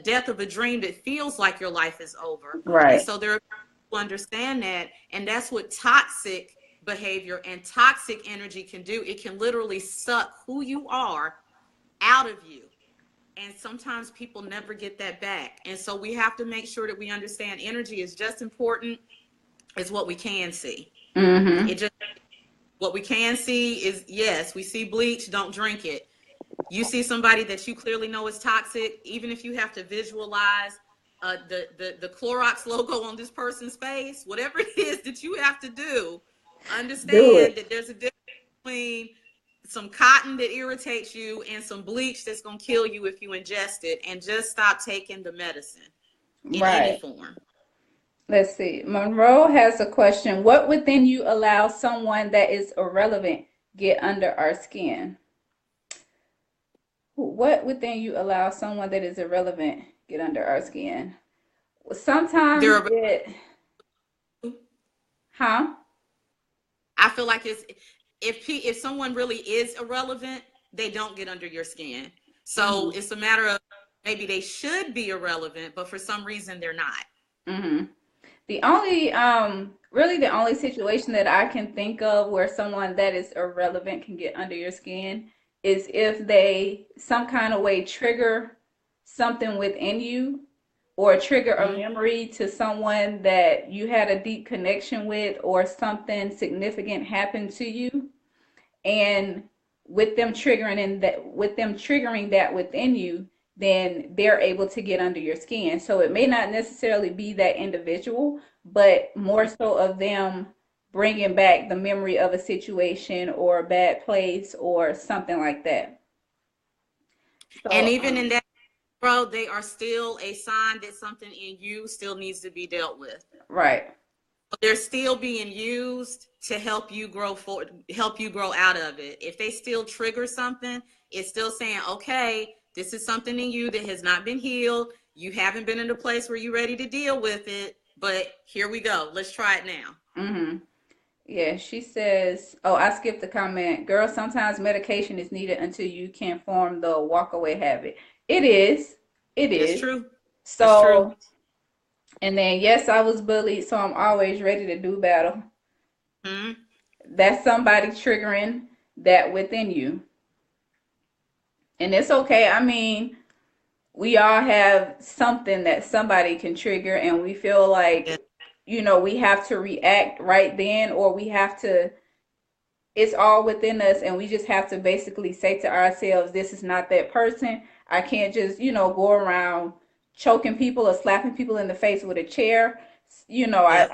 B: death of a dream that feels like your life is over. And
A: Right.
B: so there are people who understand that, and that's what toxic behavior and toxic energy can do. It can literally suck who you are out of you. And sometimes people never get that back. And so we have to make sure that we understand energy is just important as what we can see.
A: Mm-hmm.
B: It just What we can see is, yes, we see bleach, don't drink it. You see somebody that you clearly know is toxic, even if you have to visualize the Clorox logo on this person's face, whatever it is that you have to do,
A: Do
B: understand
A: it.
B: that there's a difference between some cotton that irritates you and some bleach that's going to kill you if you ingest it, and just stop taking the medicine in any
A: Right.
B: form.
A: Let's see. Monroe has a question. What within you allow someone that is irrelevant get under our skin? What within you allow someone that is irrelevant get under our skin?
B: There
A: Sometimes
B: are,
A: it, huh?
B: I feel like it's, if someone really is irrelevant, they don't get under your skin. So
A: Mm-hmm.
B: it's a matter of maybe they should be irrelevant, but for some reason they're not.
A: Mm-hmm. The only Really, the only situation that I can think of where someone that is irrelevant can get under your skin is if they some kind of way trigger something within you or trigger a
B: Mm-hmm.
A: memory to someone that you had a deep connection with or something significant happened to you, and with them triggering that within you, then they're able to get under your skin. So it may not necessarily be that individual, but more so of them bringing back the memory of a situation or a bad place or something like that.
B: And
A: So
B: even in that, bro, they are still a sign that something in you still needs to be dealt with.
A: right.
B: They're still being used to help you grow forward, help you grow out of it. If they still trigger something, it's still saying, okay, this is something in you that has not been healed. You haven't been in a place where you're ready to deal with it, but here we go. Let's try it now.
A: Mm-hmm. Yeah, she says, oh, I skipped the comment. Girl, sometimes medication is needed until you can form the walk away habit. It is. It
B: That's
A: is.
B: true. That's true.
A: So, and then, yes, I was bullied, so I'm always ready to do battle.
B: Mm-hmm.
A: That's somebody triggering that within you. And it's okay. I mean, we all have something that somebody can trigger, and we feel
B: Yeah.
A: like, we have to react right then, or we have to, it's all within us, and we just have to basically say to ourselves, this is not that person. I can't just, go around choking people or slapping people in the face with a chair.
B: Yep.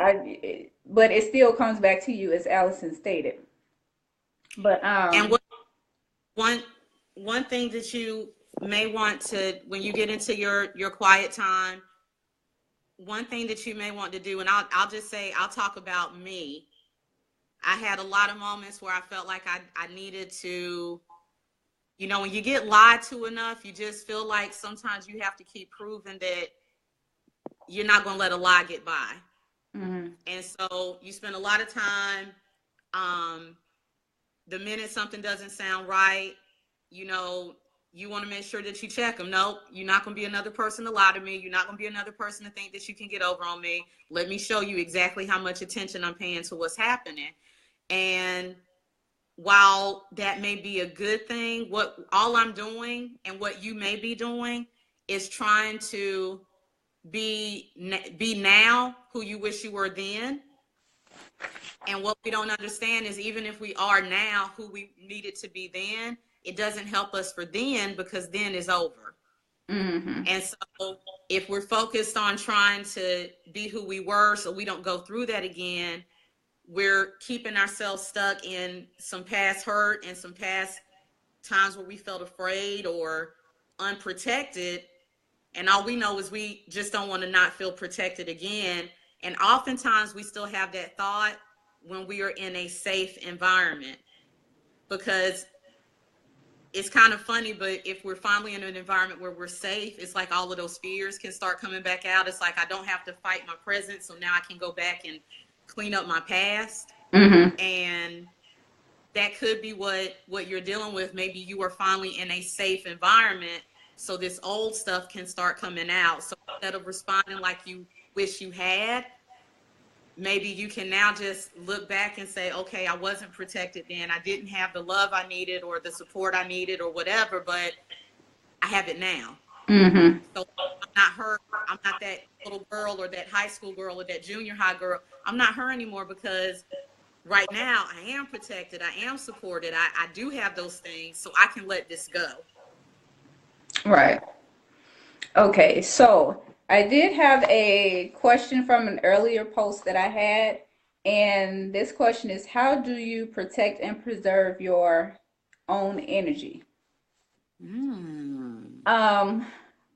A: But it still comes back to you, as Allison stated. But
B: And one one thing that you may want to, when you get into your quiet time, one thing that you may want to do, and I'll just say, I'll talk about me. I had a lot of moments where I felt like I needed to, when you get lied to enough, you just feel like sometimes you have to keep proving that you're not going to let a lie get by.
A: mm-hmm,
B: And so you spend a lot of time, um, the minute something doesn't sound right, you know, you want to make sure that you check them. Nope, you're not going to be another person to lie to me. You're not going to be another person to think that you can get over on me. Let me show you exactly how much attention I'm paying to what's happening. And while that may be a good thing, what all I'm doing and what you may be doing is trying to be now who you wish you were then. And what we don't understand is, even if we are now who we needed to be then, it doesn't help us for then, because then is over.
A: mm-hmm,
B: And so if we're focused on trying to be who we were so we don't go through that again, we're keeping ourselves stuck in some past hurt and some past times where we felt afraid or unprotected. And all we know is we just don't want to not feel protected again. And oftentimes we still have that thought when we are in a safe environment, because it's kind of funny, but if we're finally in an environment where we're safe, it's like all of those fears can start coming back out. It's like I don't have to fight my present, so now I can go back and clean up my past.
A: mm-hmm.
B: And that could be what you're dealing with. Maybe you are finally in a safe environment, so this old stuff can start coming out. So instead of responding like you wish you had, maybe you can now just look back and say, okay, I wasn't protected then. I didn't have the love I needed or the support I needed or whatever, but I have it now.
A: Mm-hmm.
B: So I'm not her. I'm not that little girl or that high school girl or that junior high girl. I'm not her anymore, because right now I am protected. I am supported. I do have those things, so I can let this go.
A: Right. Okay, so I did have a question from an earlier post that I had, and this question is, how do you protect and preserve your own energy?
B: Mm.
A: Um,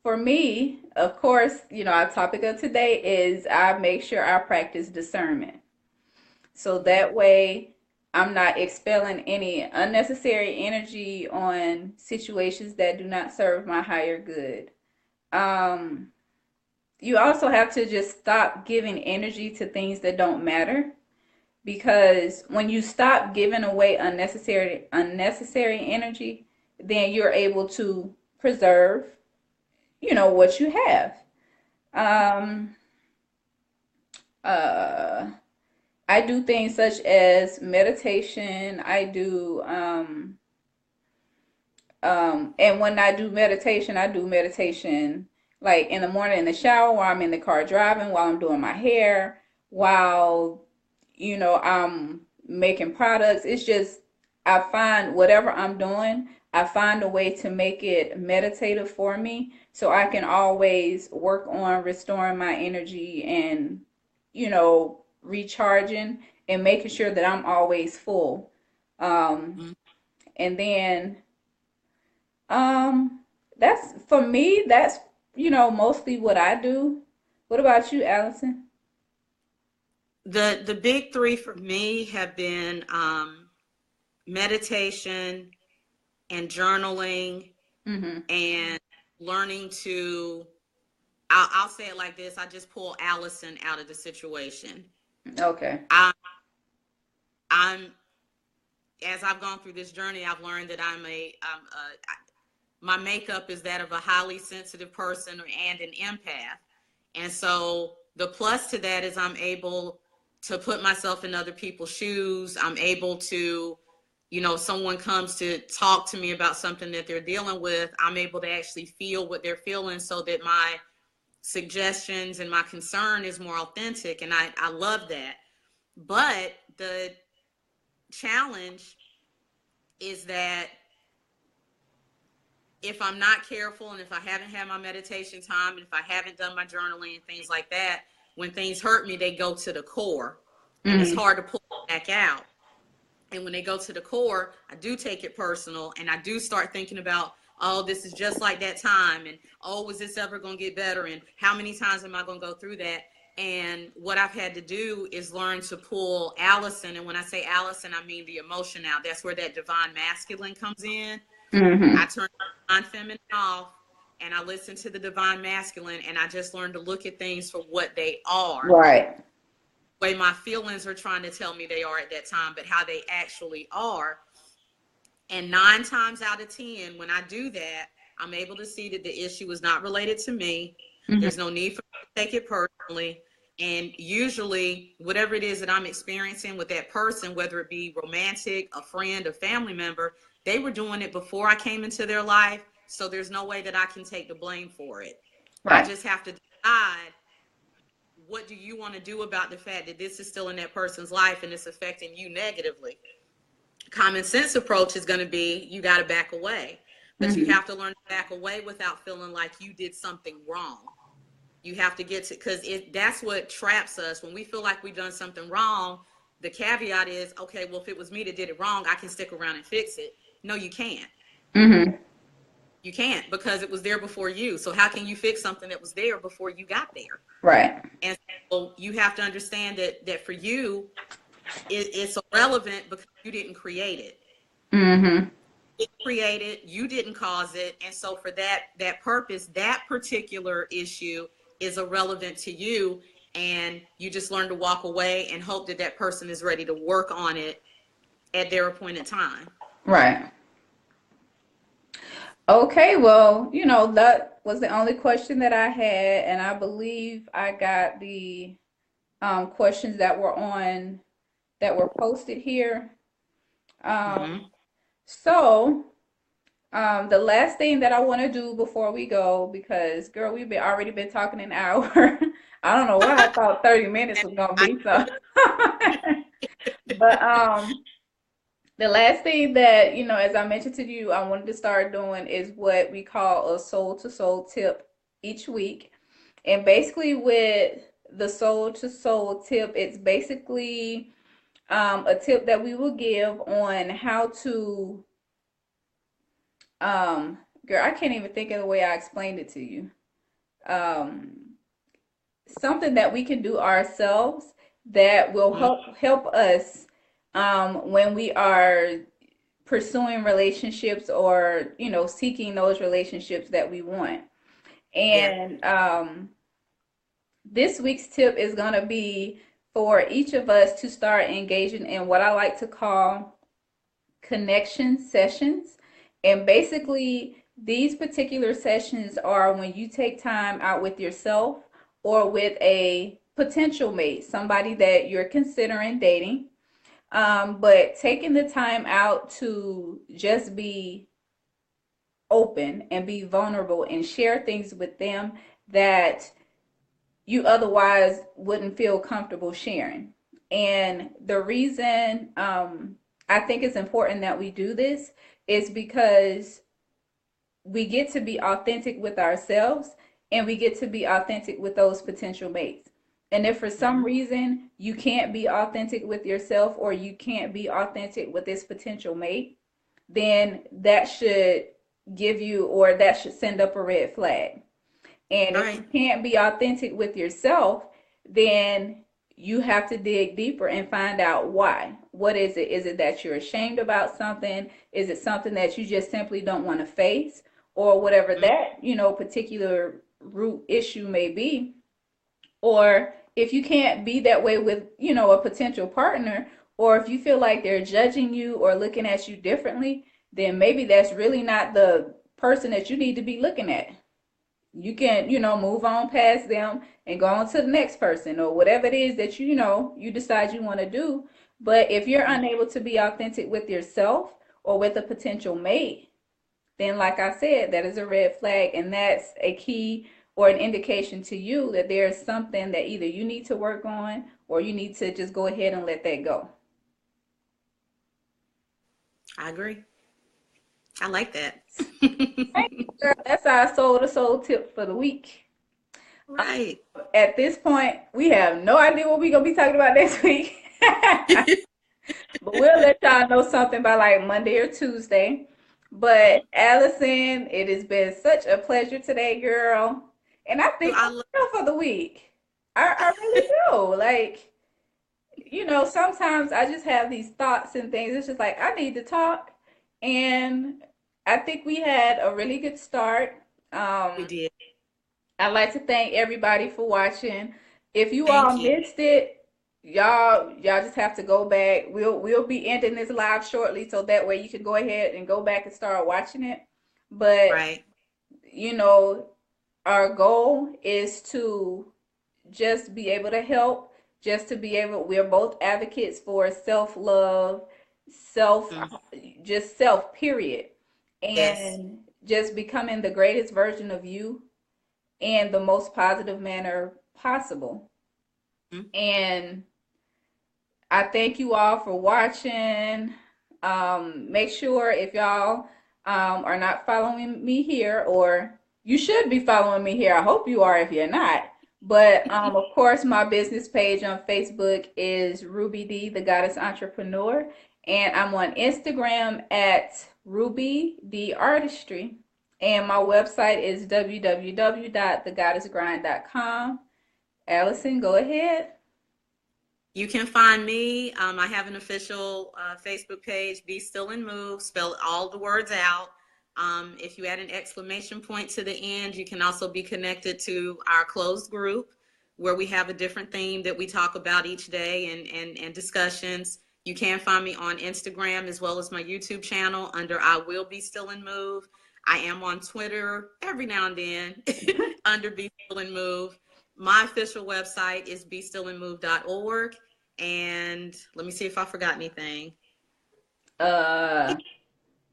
A: for me, of course, our topic of today is I make sure I practice discernment. So
B: Mm-hmm.
A: that way I'm not expelling any unnecessary energy on situations that do not serve my higher good. Um, you also have to just stop giving energy to things that don't matter, because when you stop giving away unnecessary energy, then you're able to preserve, what you have. Um uh I do things such as meditation. I do and when I do meditation like in the morning in the shower, while I'm in the car driving, while I'm doing my hair, while I'm making products. It's just I find whatever I'm doing, I find a way to make it meditative for me so I can always work on restoring my energy and recharging and making sure that I'm always full. Um,
B: Mhm.
A: and then um, that's for me, that's mostly what I do. What about you, Allison?
B: The big three for me have been meditation and journaling
A: Mm-hmm.
B: and learning to. I'll say it like this: I just pull Allison out of the situation.
A: Okay.
B: I, I'm as I've gone through this journey, I've learned that my makeup is that of a highly sensitive person and an empath. And so the plus to that is I'm able to put myself in other people's shoes. I'm able to, someone comes to talk to me about something that they're dealing with, I'm able to actually feel what they're feeling so that my suggestions and my concern is more authentic. And I love that. But the challenge is that if I'm not careful and if I haven't had my meditation time and if I haven't done my journaling and things like that, when things hurt me, they go to the core and it's
A: Mm-hmm.
B: hard to pull back out. And when they go to the core, I do take it personal and I do start thinking about, oh, this is just like that time. And oh, is this ever going to get better? And how many times am I going to go through that? And what I've had to do is learn to pull Allison. And when I say Allison, I mean the emotion out. That's where that divine masculine comes in. I
A: Mm-hmm.
B: turn the divine feminine off and I listen to the divine masculine and I just learn to look at things for what they are.
A: Right.
B: The way my feelings are trying to tell me they are at that time, but how they actually are. And 9 times out of 10, when I do that, I'm able to see that the issue is not related to me.
A: Mm-hmm.
B: There's no need for me to take it personally. And usually, whatever it is that I'm experiencing with that person, whether it be romantic, a friend, a family member, they were doing it before I came into their life. So there's no way that I can take the blame for it. I
A: Right.
B: just have to decide, what do you want to do about the fact that this is still in that person's life and it's affecting you negatively? Common sense approach is going to be, you got to back away, but you
A: Mm-hmm.
B: have to learn to back away without feeling like you did something wrong. You have to get to, because that's what traps us when we feel like we've done something wrong. The caveat is, okay, well, if it was me that did it wrong, I can stick around and fix it. No, you can't.
A: Mm-hmm.
B: You can't, because it was there before you. So how can you fix something that was there before you got there?
A: Right.
B: And so you have to understand that for you, it's irrelevant because you didn't create it.
A: Mm-hmm.
B: It created, you didn't cause it. And so for that purpose, that particular issue is irrelevant to you. And you just learn to walk away and hope that that person is ready to work on it at their appointed time.
A: Right. Okay, well, that was the only question that I had, and I believe I got the questions that were posted here. Um,
B: Mm-hmm.
A: so the last thing that I want to do before we go, because girl, we've been already been talking an hour. I don't know why I thought 30 minutes was gonna
B: I,
A: be so. But the last thing that, as I mentioned to you, I wanted to start doing is what we call a soul to soul tip each week. And basically with the soul to soul tip, it's basically a tip that we will give on how to girl, I can't even think of the way I explained it to you. Um, something that we can do ourselves that will
B: mm-hmm.
A: help us when we are pursuing relationships or seeking those relationships that we want.
B: Yeah.
A: And this week's tip is going to be for each of us to start engaging in what I like to call connection sessions. And basically, these particular sessions are when you take time out with yourself or with a potential mate, somebody that you're considering dating. But taking the time out to just be open and be vulnerable and share things with them that you otherwise wouldn't feel comfortable sharing. And the reason I think it's important that we do this is because we get to be authentic with ourselves and we get to be authentic with those potential mates. And if for some
B: Mhm.
A: reason you can't be authentic with yourself or you can't be authentic with this potential mate, then that should give you or that should send up a red flag. And if you
B: Right.
A: can't be authentic with yourself, then you have to dig deeper and find out why. What is it? Is it that you're ashamed about something? Is it something that you just simply don't want to face? Or whatever
B: Mhm.
A: that, particular root issue may be. Or if you can't be that way with, a potential partner, or if you feel like they're judging you or looking at you differently, then maybe that's really not the person that you need to be looking at. You can, move on past them and go on to the next person or whatever it is that you decide you want to do. But if you're
B: Mhm.
A: unable to be authentic with yourself or with a potential mate, then like I said, that is a red flag, and that's a key or an indication to you that there's something that either you need to work on or you need to just go ahead and let that go.
B: I agree. I like that.
A: Thank you, girl. That's our soul to soul tip for the week.
B: Right.
A: At this point, we have no idea what we're gonna be talking about next week. But we'll let y'all know something by like Monday or Tuesday. But
B: Mhm.
A: Allison, it has been such a pleasure today, girl. And I think
B: I
A: I'm
B: love
A: done for the week. I really do. Like, sometimes I just have these thoughts and things. It's just like I need to talk. And I think we had a really good start.
B: we
A: Um,
B: did.
A: I'd like to thank everybody for watching. If you all
B: Thank you.
A: missed it, y'all just have to go back. We'll be ending this live shortly, so that way you can go ahead and go back and start watching it. But
B: Right.
A: you know, our goal is to just be able to help, just to be able. We're both advocates for self love, self,
B: Mhm.
A: just self. Period,
B: Yes.
A: and just becoming the greatest version of you in the most positive manner possible.
B: Mhm.
A: And I thank you all for watching. Make sure if y'all are not following me here, or you should be following me here. I hope you are if you're not. But of course, my business page on Facebook is Ruby D, the Goddess Entrepreneur. And I'm on Instagram at Ruby D Artistry. And my website is www.thegoddessgrind.com. Allison, go ahead.
B: You can find me. I have an official Facebook page, Be Still and Move, spell all the words out. If you add an exclamation point to the end, you can also be connected to our closed group where we have a different theme that we talk about each day and discussions. You can find me on Instagram as well as my YouTube channel under I Will Be Still and Move. I am on Twitter every now and then under Be Still and Move. My official website is bestillandmove.org. And let me see if I forgot anything.
A: Uh,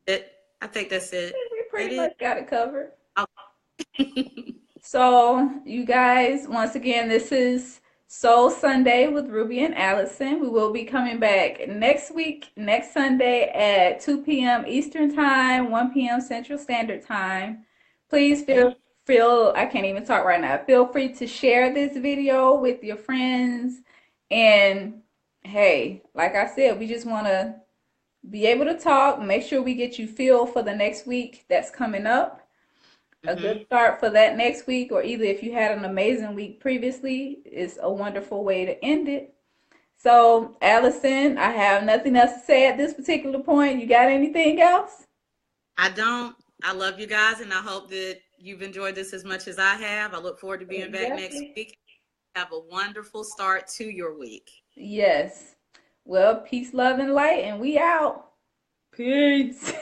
B: It, I think that's it.
A: we
B: That
A: pretty
B: it.
A: much got it covered.
B: Oh.
A: So, you guys, once again, this is Soul Sunday with Ruby and Allison. We will be coming back next week, next Sunday at 2 p.m. Eastern Time, 1 p.m. Central Standard Time. Please
B: Mhm.
A: feel I can't even talk right now. Feel free to share this video with your friends. And hey, like I said, we just want to be able to talk, make sure we get you feel for the next week that's coming up. A good
B: Mhm.
A: start for that next week, or either if you had an amazing week previously, is a wonderful way to end it. So, Allison, I have nothing else to say at this particular point. You got anything else?
B: I don't. I love you guys, and I hope that you've enjoyed this as much as I have. I look forward to being back next
A: Exactly.
B: week. Have a wonderful start to your week.
A: Yes. Well, peace, love, and light, and we out. Peace.